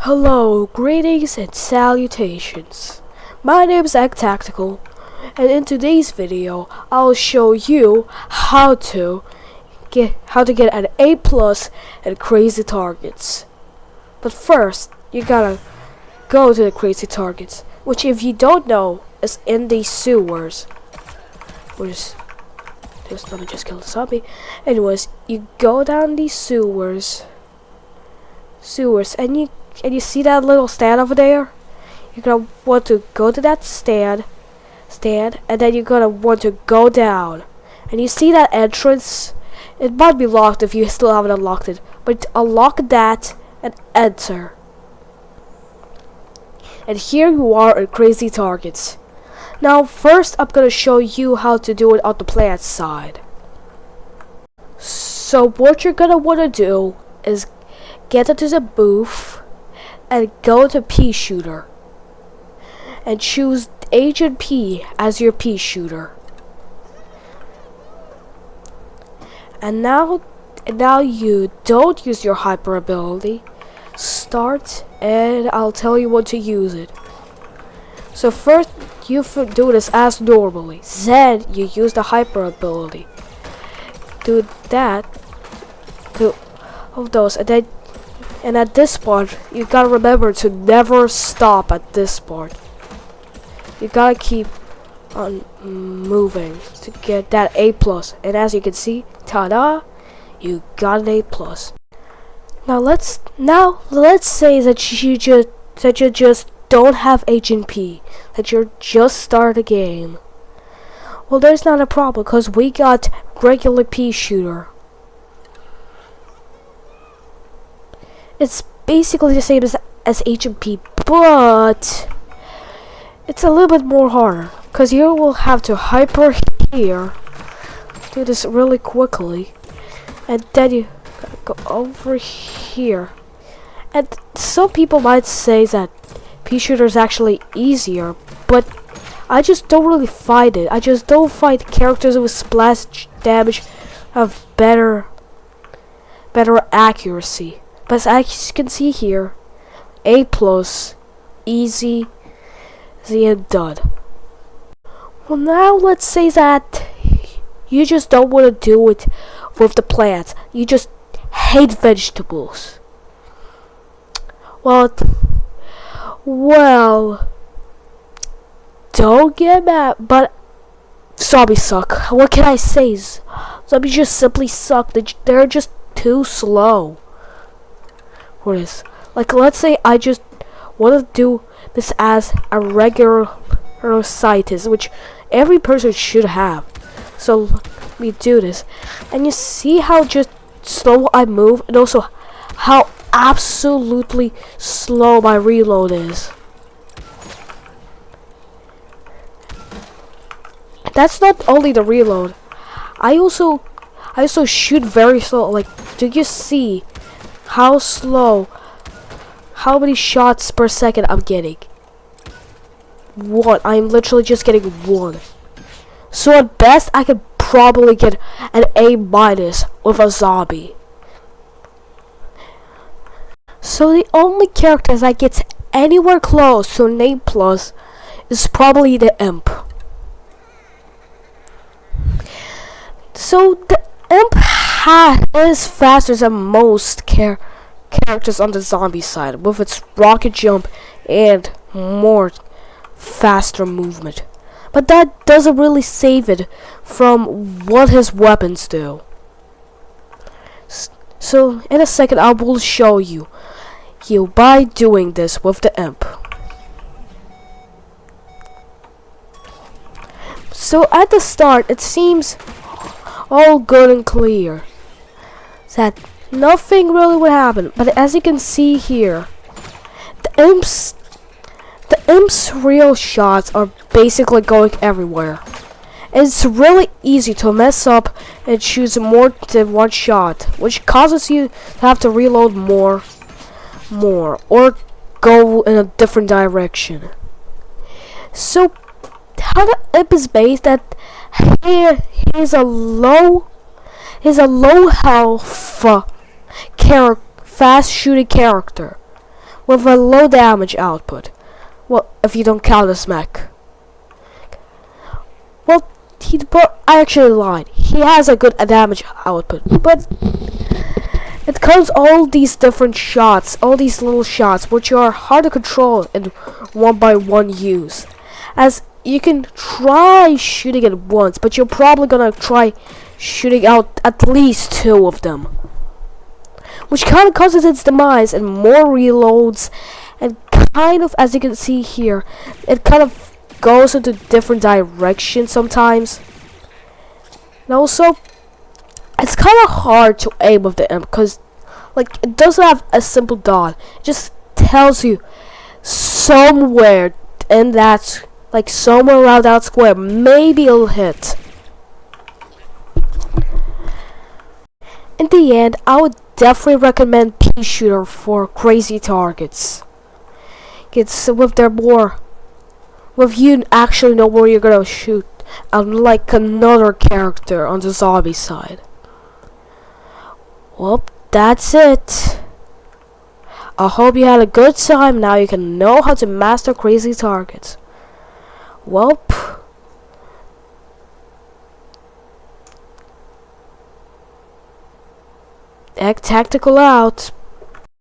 Hello, greetings and salutations. My name is Egg Tactical, and in today's video, I'll show you how to get an A+ at Crazy Targets. But first, you gotta go to the Crazy Targets, which, if you don't know, is in the sewers. Let me just kill the zombie. Anyways, you go down these sewers, and you see that little stand over there? You're gonna want to go to that stand, and then you're gonna want to go down. And you see that entrance? It might be locked if you still haven't unlocked it, but unlock that and enter. And here you are at Crazy Targets. Now, first I'm gonna show you how to do it on the plant side. So what you're gonna wanna do is get into the booth and go to Pea Shooter and choose Agent P as your pea shooter. And now you don't use your hyper ability. Start, and I'll tell you when to use it. So first you do this as normally. Then you use the hyper ability. Do that. Do all those, and at this part, you gotta remember to never stop at this part. You gotta keep on moving to get that A+. And as you can see, ta-da, you got an A+. Now let's say that you just don't have Agent P, that you're just start a game. Well, there's not a problem, because we got regular Pea Shooter. It's basically the same as Agent P, but it's a little bit more harder, because you will have to hyper here, do this really quickly, and then you gotta go over here. And some people might say that Pea Shooter is actually easier, but I just don't really find it. I just don't find characters with splash damage have better accuracy. But as you can see here, A+, easy and done. Well, now let's say that you just don't want to do it with the plants. You just hate vegetables. Well, don't get mad, but zombies suck. What can I say? Zombies just simply suck. They're just too slow. What is? Like, let's say I just want to do this as a regular scientist, which every person should have. So let me do this, and you see how just slow I move, and also how absolutely slow my reload is. That's not only the reload. I also shoot very slow. Like, do you see how slow, how many shots per second I'm getting? One. I'm literally just getting one. So at best, I could probably get an A- with a zombie. So the only character that gets anywhere close to an A+ is probably the Imp. So the Imp is faster than most characters on the zombie side, with its rocket jump and more faster movement. But that doesn't really save it from what his weapons do. So in a second I will show you by doing this with the Imp. So at the start it seems all good and clear, that nothing really would happen. But as you can see here, the Imp's real shots are basically going everywhere. It's really easy to mess up and choose more than one shot, which causes you to have to reload more, or go in a different direction. So how the Imp is based, that he's a low health fast shooting character, with a low damage output. Well, if you don't count his mech. Well, I actually lied. He has a good damage output, but it comes all these different shots, all these little shots, which are hard to control in one-by-one use. As you can try shooting it once, but you're probably gonna try shooting out at least 2 of them, which kind of causes its demise and more reloads, and kind of, as you can see here, it kind of goes into different directions sometimes. And also, it's kind of hard to aim with the M because, like, it doesn't have a simple dot. It just tells you somewhere in that, like, somewhere around that square, maybe it'll hit. In the end, I would definitely recommend Pea Shooter for crazy targets. It's with you actually know where you're gonna shoot, unlike another character on the zombie side. Well, that's it. I hope you had a good time. Now you can know how to master crazy targets. Well, Egg Tactical out.